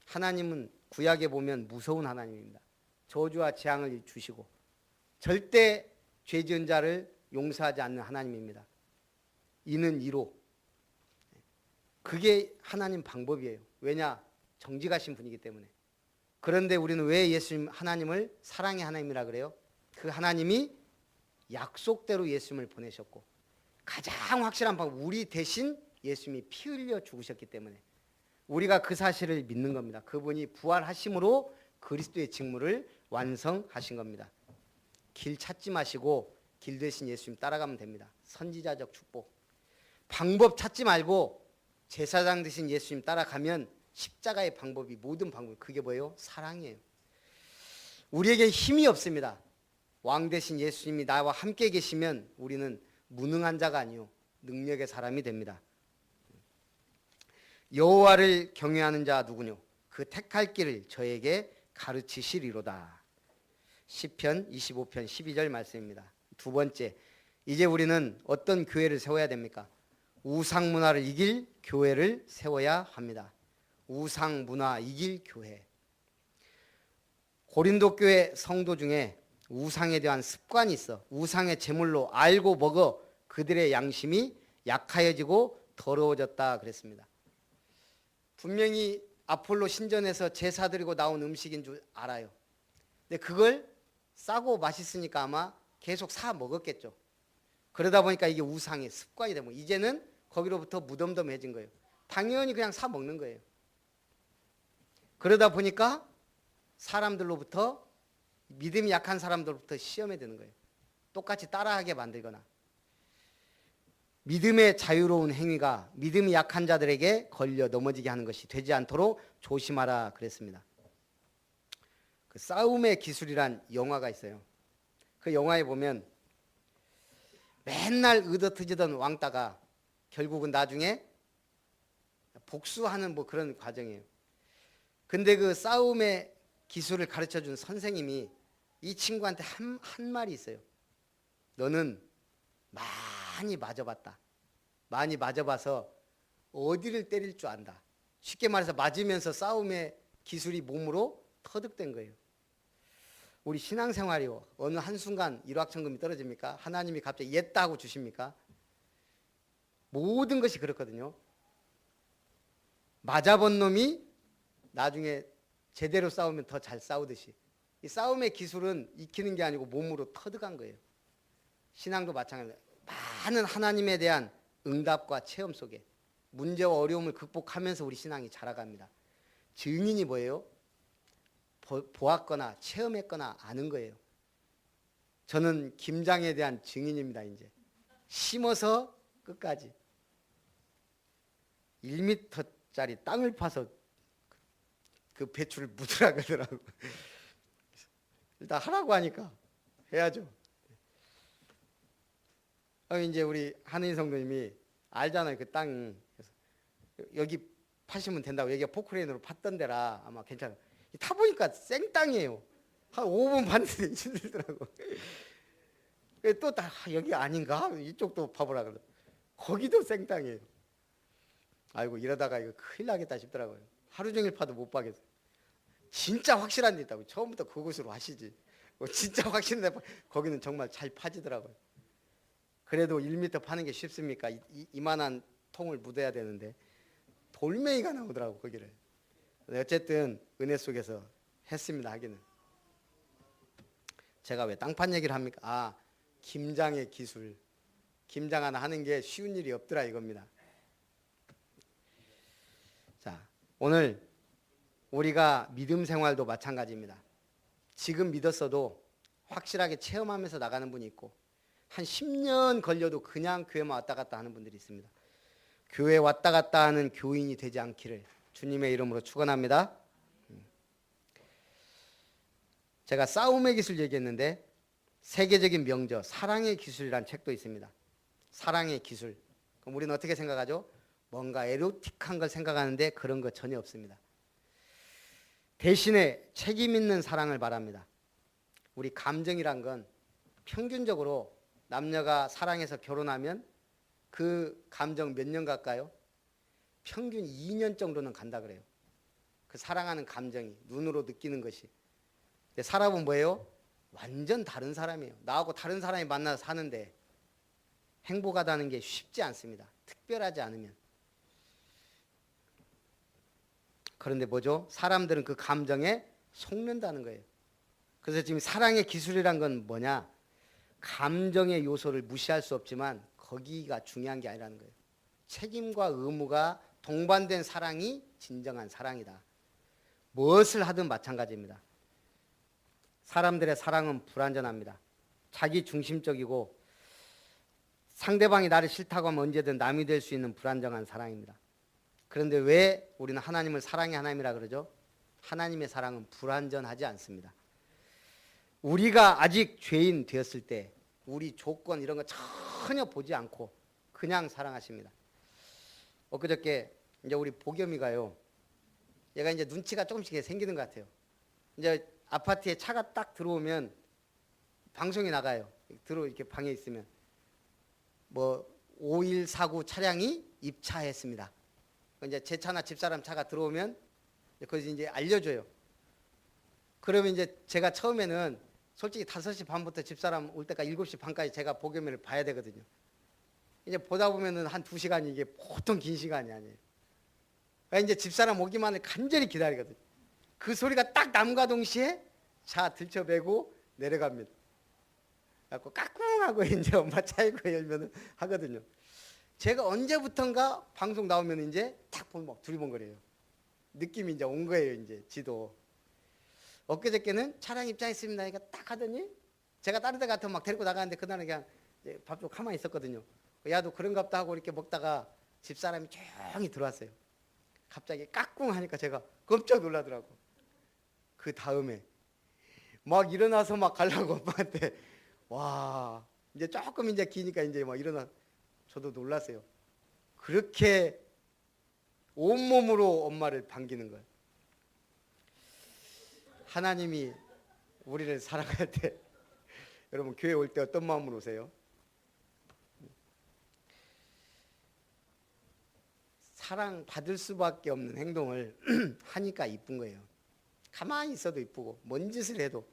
하나님은 구약에 보면 무서운 하나님입니다. 저주와 재앙을 주시고 절대 죄 지은 자를 용서하지 않는 하나님입니다. 이는 이로. 그게 하나님 방법이에요. 왜냐? 정직하신 분이기 때문에. 그런데 우리는 왜 예수님 하나님을 사랑의 하나님이라 그래요? 그 하나님이 약속대로 예수님을 보내셨고 가장 확실한 방법, 우리 대신 예수님이 피 흘려 죽으셨기 때문에 우리가 그 사실을 믿는 겁니다. 그분이 부활하심으로 그리스도의 직무를 완성하신 겁니다. 길 찾지 마시고 길 대신 예수님 따라가면 됩니다. 선지자적 축복. 방법 찾지 말고 제사장 되신 예수님 따라가면 십자가의 방법이 모든 방법, 그게 뭐예요? 사랑이에요. 우리에게 힘이 없습니다. 왕 대신 예수님이 나와 함께 계시면 우리는 무능한 자가 아니요 능력의 사람이 됩니다. 여호와를 경외하는 자 누구뇨? 그 택할 길을 저에게 가르치시리로다. 시편 25편 12절 말씀입니다. 두 번째, 이제 우리는 어떤 교회를 세워야 됩니까? 우상 문화를 이길 교회를 세워야 합니다. 우상 문화 이길 교회. 고린도 교회 성도 중에 우상에 대한 습관이 있어. 우상의 제물로 알고 먹어 그들의 양심이 약하여지고 더러워졌다 그랬습니다. 분명히 아폴로 신전에서 제사 드리고 나온 음식인 줄 알아요. 근데 그걸 싸고 맛있으니까 아마 계속 사 먹었겠죠. 그러다 보니까 이게 우상의 습관이 되고 이제는 거기로부터 무덤덤해진 거예요. 당연히 그냥 사 먹는 거예요. 그러다 보니까 사람들로부터 믿음이 약한 사람들로부터 시험에 드는 거예요. 똑같이 따라하게 만들거나 믿음의 자유로운 행위가 믿음이 약한 자들에게 걸려 넘어지게 하는 것이 되지 않도록 조심하라 그랬습니다. 그 싸움의 기술이란 영화가 있어요. 그 영화에 보면 맨날 의도트지던 왕따가 결국은 나중에 복수하는 뭐 그런 과정이에요. 근데 그 싸움의 기술을 가르쳐준 선생님이 이 친구한테 한 말이 있어요. 너는 많이 맞아봤다. 많이 맞아봐서 어디를 때릴 줄 안다. 쉽게 말해서 맞으면서 싸움의 기술이 몸으로 터득된 거예요. 우리 신앙생활이요. 어느 한순간 일확천금이 떨어집니까? 하나님이 갑자기 옛다 하고 주십니까? 모든 것이 그렇거든요. 맞아본 놈이 나중에 제대로 싸우면 더 잘 싸우듯이 이 싸움의 기술은 익히는 게 아니고 몸으로 터득한 거예요. 신앙도 마찬가지예요. 많은 하나님에 대한 응답과 체험 속에 문제와 어려움을 극복하면서 우리 신앙이 자라갑니다. 증인이 뭐예요? 보았거나 체험했거나 아는 거예요. 저는 김장에 대한 증인입니다. 이제 심어서 끝까지 1m짜리 땅을 파서 그 배추를 묻으라 그러더라고. 일단 하라고 하니까 해야죠. 이제 우리 한인 성도님이 알잖아요. 그 땅. 여기 파시면 된다고. 여기가 포크레인으로 팠던 데라 아마 괜찮아. 타보니까 생땅이에요. 한 5분 봤는데 힘들더라고. 또 여기 아닌가? 이쪽도 파보라 그러. 거기도 생땅이에요. 아이고 이러다가 이거 큰일 나겠다 싶더라고요. 하루 종일 파도 못 파겠어요. 진짜 확실한 데 있다고. 처음부터 그곳으로 하시지. 진짜 확실한 데 거기는 정말 잘 파지더라고요. 그래도 1m 파는 게 쉽습니까? 이만한 통을 묻어야 되는데 돌멩이가 나오더라고 거기를. 어쨌든 은혜 속에서 했습니다. 하기는. 제가 왜 땅판 얘기를 합니까? 김장의 기술. 김장 하나 하는 게 쉬운 일이 없더라 이겁니다. 자, 오늘 우리가 믿음 생활도 마찬가지입니다. 지금 믿었어도 확실하게 체험하면서 나가는 분이 있고 한 10년 걸려도 그냥 교회만 왔다 갔다 하는 분들이 있습니다. 교회 왔다 갔다 하는 교인이 되지 않기를 주님의 이름으로 축원합니다. 제가 싸움의 기술 얘기했는데 세계적인 명저 사랑의 기술이라는 책도 있습니다. 사랑의 기술. 그럼 우리는 어떻게 생각하죠? 뭔가 에로틱한 걸 생각하는데 그런 거 전혀 없습니다. 대신에 책임 있는 사랑을 바랍니다. 우리 감정이란 건 평균적으로 남녀가 사랑해서 결혼하면 그 감정 몇 년 갈까요? 평균 2년 정도는 간다 그래요. 그 사랑하는 감정이 눈으로 느끼는 것이. 근데 사람은 뭐예요? 완전 다른 사람이에요. 나하고 다른 사람이 만나서 사는데 행복하다는 게 쉽지 않습니다. 특별하지 않으면. 그런데 뭐죠? 사람들은 그 감정에 속는다는 거예요. 그래서 지금 사랑의 기술이란 건 뭐냐? 감정의 요소를 무시할 수 없지만 거기가 중요한 게 아니라는 거예요. 책임과 의무가 동반된 사랑이 진정한 사랑이다. 무엇을 하든 마찬가지입니다. 사람들의 사랑은 불완전합니다. 자기 중심적이고 상대방이 나를 싫다고 하면 언제든 남이 될 수 있는 불안정한 사랑입니다. 그런데 왜 우리는 하나님을 사랑의 하나님이라 그러죠? 하나님의 사랑은 불완전하지 않습니다. 우리가 아직 죄인 되었을 때 우리 조건 이런 거 전혀 보지 않고 그냥 사랑하십니다. 엊그저께 이제 우리 보겸이가요. 얘가 이제 눈치가 조금씩 생기는 것 같아요. 이제 아파트에 차가 딱 들어오면 방송이 나가요. 이렇게 방에 있으면 뭐 5149 차량이 입차했습니다. 이제 제 차나 집사람 차가 들어오면 거기서 이제 알려줘요. 그러면 이제 제가 처음에는 솔직히 5시 반부터 집사람 올 때까지 7시 반까지 제가 보겸이를 봐야 되거든요. 이제 보다 보면은 한 2시간이 이게 보통 긴 시간이 아니에요. 그러니까 이제 집사람 오기만을 간절히 기다리거든요. 그 소리가 딱 남과 동시에 차 들쳐매고 내려갑니다. 그래갖고 까꿍하고 이제 엄마 차이고 열면은 하거든요. 제가 언제부턴가 방송 나오면 이제 딱 보면 막 두리번거려요. 느낌이 이제 온 거예요. 이제 지도. 엊그저께는 차량 입장했습니다. 그러니까 딱 하더니 제가 다른 데 같으면 막 데리고 나가는데 그날은 그냥 밥 좀 가만히 있었거든요. 야도 그런갑다 하고 이렇게 먹다가 집사람이 조용히 들어왔어요. 갑자기 까꿍 하니까 제가 깜짝 놀라더라고. 그 다음에 막 일어나서 막 가려고 엄마한테 와 이제 조금 이제 기니까 이제 막 일어나 저도 놀랐어요. 그렇게 온몸으로 엄마를 반기는 거예요. 하나님이 우리를 사랑할 때 여러분 교회 올 때 어떤 마음으로 오세요? 사랑받을 수밖에 없는 행동을 하니까 이쁜 거예요. 가만히 있어도 이쁘고 뭔 짓을 해도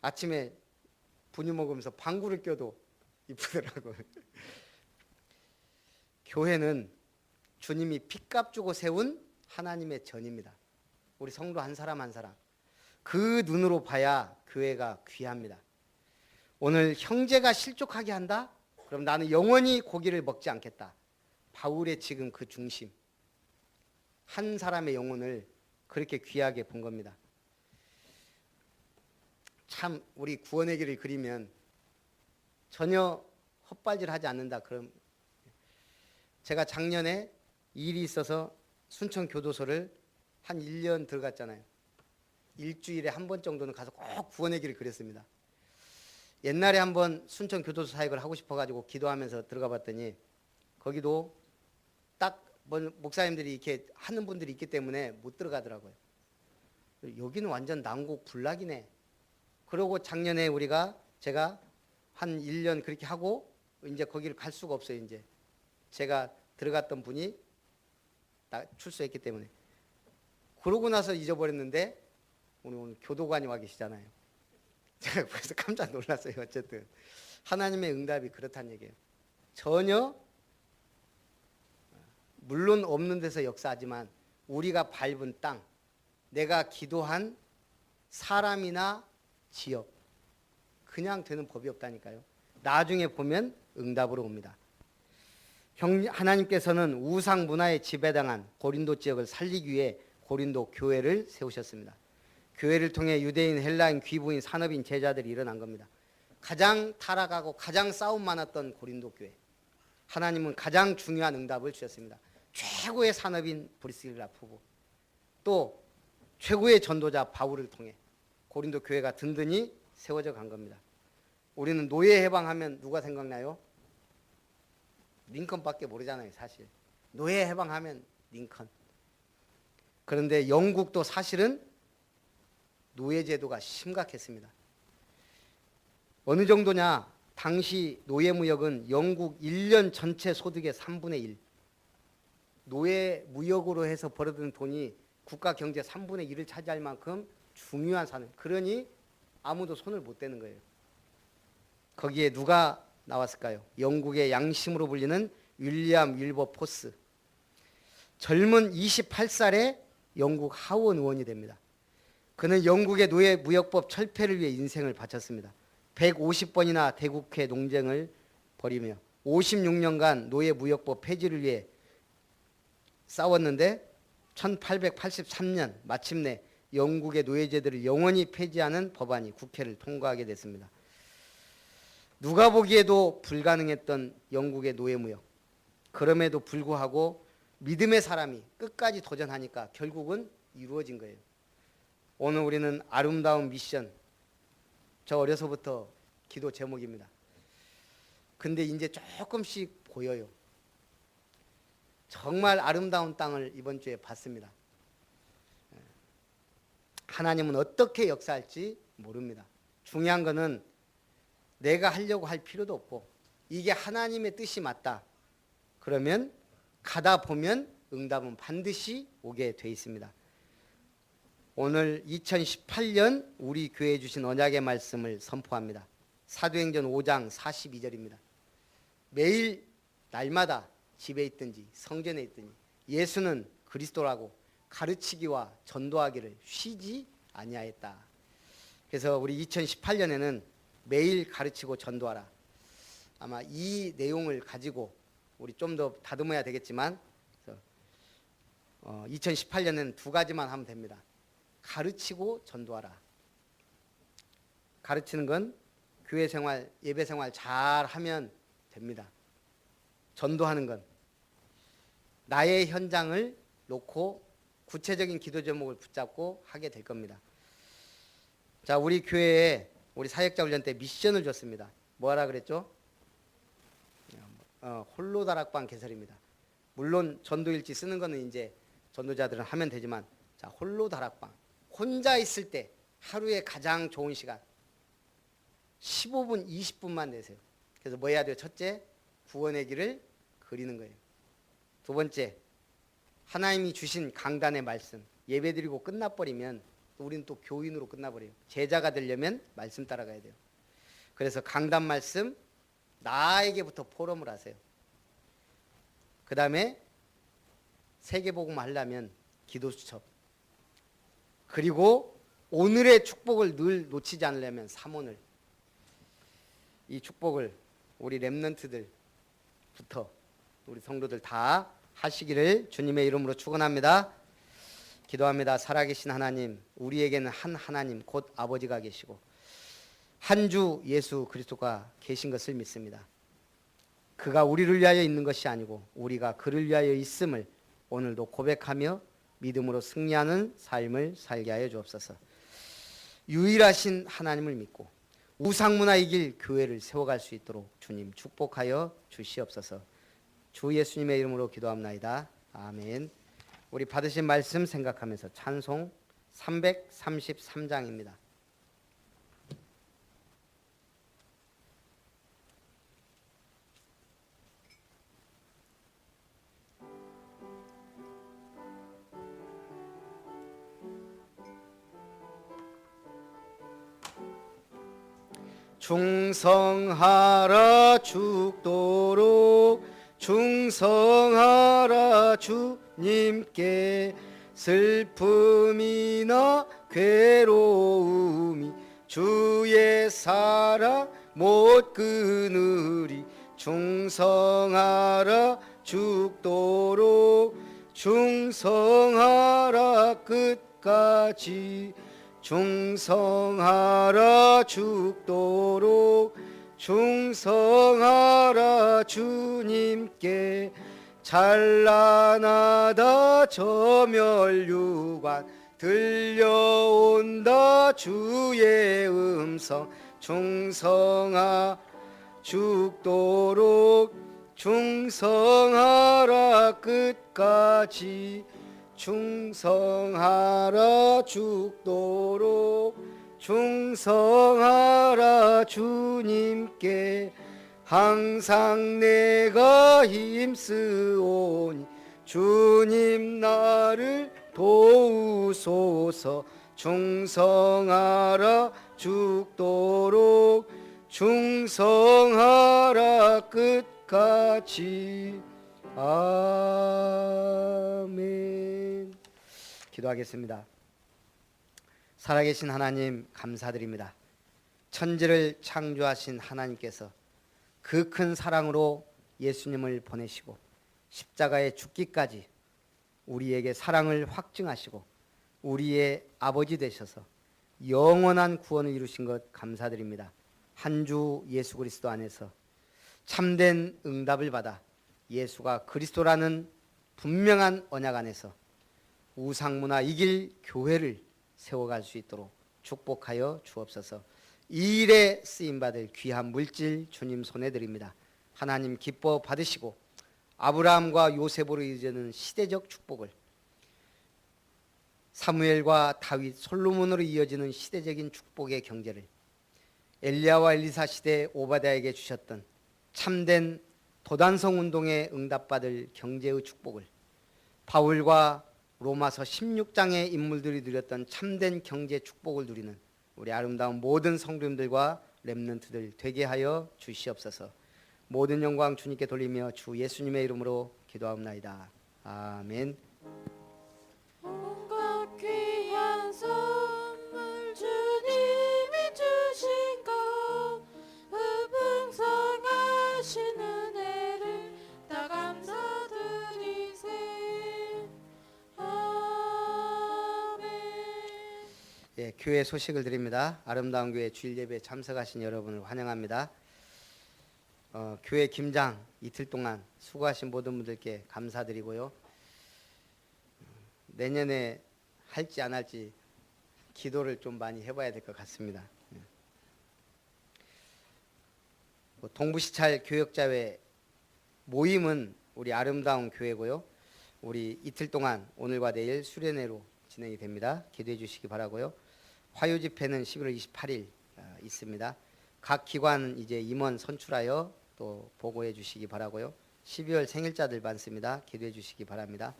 아침에 분유 먹으면서 방구를 껴도 이쁘더라고요. 교회는 주님이 핏값 주고 세운 하나님의 전입니다. 우리 성도 한 사람 한 사람 그 눈으로 봐야 교회가 귀합니다. 오늘 형제가 실족하게 한다? 그럼 나는 영원히 고기를 먹지 않겠다. 바울의 지금 그 중심 한 사람의 영혼을 그렇게 귀하게 본 겁니다. 참 우리 구원의 길을 그리면 전혀 헛발질하지 않는다. 그럼 제가 작년에 일이 있어서 순천 교도소를 한 1년 들어갔잖아요. 일주일에 한 번 정도는 가서 꼭 구원의 길을 그렸습니다. 옛날에 한번 순천 교도소 사역을 하고 싶어가지고 기도하면서 들어가 봤더니 거기도 딱 목사님들이 이렇게 하는 분들이 있기 때문에 못 들어가더라고요. 여기는 완전 난국 불락이네. 그러고 작년에 제가 한 1년 그렇게 하고 이제 거기를 갈 수가 없어요. 이제 제가 들어갔던 분이 출소했기 때문에. 그러고 나서 잊어버렸는데 오늘 교도관이 와 계시잖아요. 제가 그래서 깜짝 놀랐어요. 어쨌든 하나님의 응답이 그렇다는 얘기예요. 전혀 물론 없는 데서 역사하지만 우리가 밟은 땅, 내가 기도한 사람이나 지역 그냥 되는 법이 없다니까요. 나중에 보면 응답으로 옵니다. 하나님께서는 우상 문화에 지배당한 고린도 지역을 살리기 위해 고린도 교회를 세우셨습니다. 교회를 통해 유대인, 헬라인, 귀부인, 산업인 제자들이 일어난 겁니다. 가장 타락하고 가장 싸움 많았던 고린도 교회. 하나님은 가장 중요한 응답을 주셨습니다. 최고의 산업인 브리스길라 부부, 또 최고의 전도자 바울을 통해 고린도 교회가 든든히 세워져 간 겁니다. 우리는 노예 해방하면 누가 생각나요? 링컨밖에 모르잖아요. 사실 노예 해방하면 링컨. 그런데 영국도 사실은 노예제도가 심각했습니다. 어느 정도냐? 당시 노예무역은 영국 1년 전체 소득의 3분의 1. 노예무역으로 해서 벌어든 돈이 국가 경제 3분의 1을 차지할 만큼 중요한 산업. 그러니 아무도 손을 못 대는 거예요. 거기에 누가 나왔을까요? 영국의 양심으로 불리는 윌리엄 윌버포스. 젊은 28살에 영국 하원 의원이 됩니다. 그는 영국의 노예 무역법 철폐를 위해 인생을 바쳤습니다. 150번이나 대국회 논쟁을 벌이며 56년간 노예 무역법 폐지를 위해 싸웠는데 1883년 마침내 영국의 노예제도를 영원히 폐지하는 법안이 국회를 통과하게 됐습니다. 누가 보기에도 불가능했던 영국의 노예무역. 그럼에도 불구하고 믿음의 사람이 끝까지 도전하니까 결국은 이루어진 거예요. 오늘 우리는 아름다운 미션. 저 어려서부터 기도 제목입니다. 근데 이제 조금씩 보여요. 정말 아름다운 땅을 이번 주에 봤습니다. 하나님은 어떻게 역사할지 모릅니다. 중요한 거는 내가 하려고 할 필요도 없고 이게 하나님의 뜻이 맞다. 그러면 가다 보면 응답은 반드시 오게 돼 있습니다. 오늘 2018년 우리 교회에 주신 언약의 말씀을 선포합니다. 사도행전 5장 42절입니다. 매일 날마다 집에 있든지 성전에 있든지 예수는 그리스도라고 가르치기와 전도하기를 쉬지 아니하였다. 그래서 우리 2018년에는 매일 가르치고 전도하라. 아마 이 내용을 가지고 우리 좀 더 다듬어야 되겠지만 2018년에는 두 가지만 하면 됩니다. 가르치고 전도하라. 가르치는 건 교회 생활, 예배 생활 잘 하면 됩니다. 전도하는 건 나의 현장을 놓고 구체적인 기도 제목을 붙잡고 하게 될 겁니다. 자, 우리 교회에 우리 사역자 훈련 때 미션을 줬습니다. 뭐하라 그랬죠? 홀로 다락방 개설입니다. 물론 전도일지 쓰는 거는 이제 전도자들은 하면 되지만, 자, 홀로 다락방. 혼자 있을 때 하루에 가장 좋은 시간 15분, 20분만 내세요. 그래서 뭐 해야 돼요? 첫째, 구원의 길을 그리는 거예요. 두 번째, 하나님이 주신 강단의 말씀 예배드리고 끝나버리면 우리는 또 교인으로 끝나버려요. 제자가 되려면 말씀 따라가야 돼요. 그래서 강단 말씀 나에게부터 포럼을 하세요. 그 다음에 세계복음 하려면 기도 수첩, 그리고 오늘의 축복을 늘 놓치지 않으려면 삼원을. 이 축복을 우리 렘넌트들부터 우리 성도들 다 하시기를 주님의 이름으로 축원합니다. 기도합니다. 살아계신 하나님, 우리에게는 한 하나님 곧 아버지가 계시고 한 주 예수 그리스도가 계신 것을 믿습니다. 그가 우리를 위하여 있는 것이 아니고 우리가 그를 위하여 있음을 오늘도 고백하며 믿음으로 승리하는 삶을 살게 하여 주옵소서. 유일하신 하나님을 믿고 우상문화 이길 교회를 세워갈 수 있도록 주님 축복하여 주시옵소서. 주 예수님의 이름으로 기도합나이다. 아멘. 우리 받으신 말씀 생각하면서 찬송 333장입니다. 충성하라 죽도록 충성하라 주님께 슬픔이나 괴로움이 주의 사랑 못 끊으리 충성하라 죽도록 충성하라 끝까지 충성하라 죽도록 충성하라 주님께 찬란하다 저멸유관 들려온다 주의 음성 충성하 죽도록 충성하라 끝까지 충성하라 죽도록 충성하라 주님께 항상 내가 힘쓰오니 주님 나를 도우소서 충성하라 죽도록 충성하라 끝까지 아멘. 기도하겠습니다. 살아계신 하나님 감사드립니다. 천지를 창조하신 하나님께서 그 큰 사랑으로 예수님을 보내시고 십자가에 죽기까지 우리에게 사랑을 확증하시고 우리의 아버지 되셔서 영원한 구원을 이루신 것 감사드립니다. 한 주 예수 그리스도 안에서 참된 응답을 받아 예수가 그리스도라는 분명한 언약 안에서 우상문화 이길 교회를 세워갈 수 있도록 축복하여 주옵소서. 이 일에 쓰임받을 귀한 물질 주님 손에 드립니다. 하나님 기뻐 받으시고 아브라함과 요셉으로 이어지는 시대적 축복을 사무엘과 다윗, 솔로몬으로 이어지는 시대적인 축복의 경제를 엘리야와 엘리사 시대 오바댜에게 주셨던 참된 도단성 운동에 응답받을 경제의 축복을 바울과 로마서 16장의 인물들이 누렸던 참된 경제 축복을 누리는 우리 아름다운 모든 성도님들과 렘넌트들 되게 하여 주시옵소서. 모든 영광 주님께 돌리며 주 예수님의 이름으로 기도하옵나이다. 아멘. 온갖 귀한 선물 주님이 주신 것 풍성하신 은혜를 다 감사드리세. 아멘. 예, 교회 소식을 드립니다. 아름다운 교회 주일 예배에 참석하신 여러분을 환영합니다. 교회 김장 이틀 동안 수고하신 모든 분들께 감사드리고요. 내년에 할지 안 할지 기도를 좀 많이 해봐야 될 것 같습니다. 동부시찰 교역자회 모임은 우리 아름다운 교회고요. 우리 이틀 동안 오늘과 내일 수련회로 진행이 됩니다. 기도해 주시기 바라고요. 화요 집회는 11월 28일 있습니다. 각 기관 이제 임원 선출하여 또 보고해 주시기 바라고요. 12월 생일자들 많습니다. 기도해 주시기 바랍니다.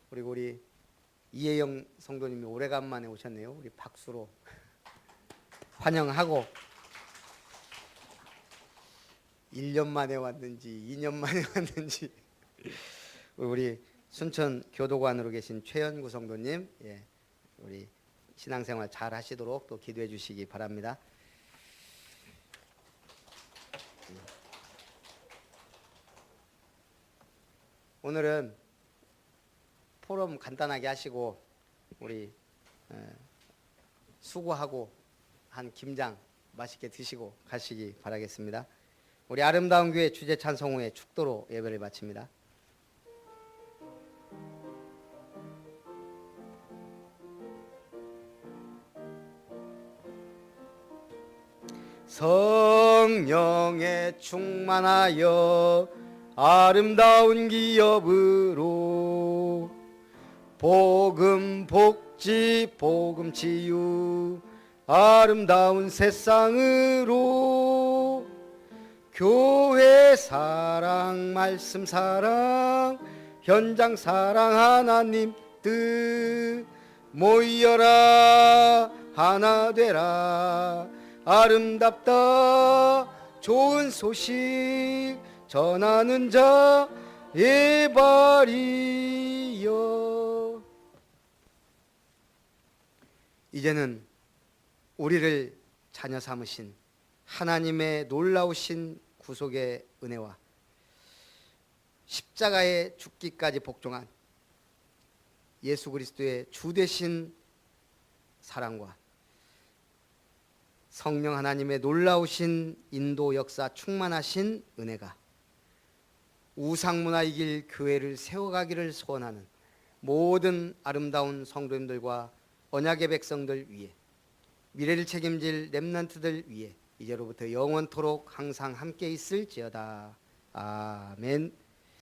그리고 우리 이혜영 성도님이 오래간만에 오셨네요. 우리 박수로 환영하고 1년 만에 왔는지 2년 만에 왔는지 우리 순천 교도관으로 계신 최연구 성도님, 예, 우리 신앙생활 잘 하시도록 또 기도해 주시기 바랍니다. 오늘은 포럼 간단하게 하시고 우리 수고하고 한 김장 맛있게 드시고 가시기 바라겠습니다. 우리 아름다운 교회 주제 찬송 후에 축도로 예배를 마칩니다. 성령에 충만하여 아름다운 기업으로 복음 복지 복음 치유 아름다운 세상으로 교회 사랑 말씀 사랑 현장 사랑 하나님 뜻 모이어라 하나 되라 아름답다 좋은 소식 전하는 자 예발이여. 이제는 우리를 자녀 삼으신 하나님의 놀라우신 구속의 은혜와 십자가의 죽기까지 복종한 예수 그리스도의 주 되신 사랑과 성령 하나님의 놀라우신 인도 역사 충만하신 은혜가 우상문화 이길 교회를 세워가기를 소원하는 모든 아름다운 성도님들과 언약의 백성들 위에 미래를 책임질 렘넌트들 위에 이제로부터 영원토록 항상 함께 있을지어다. 아멘.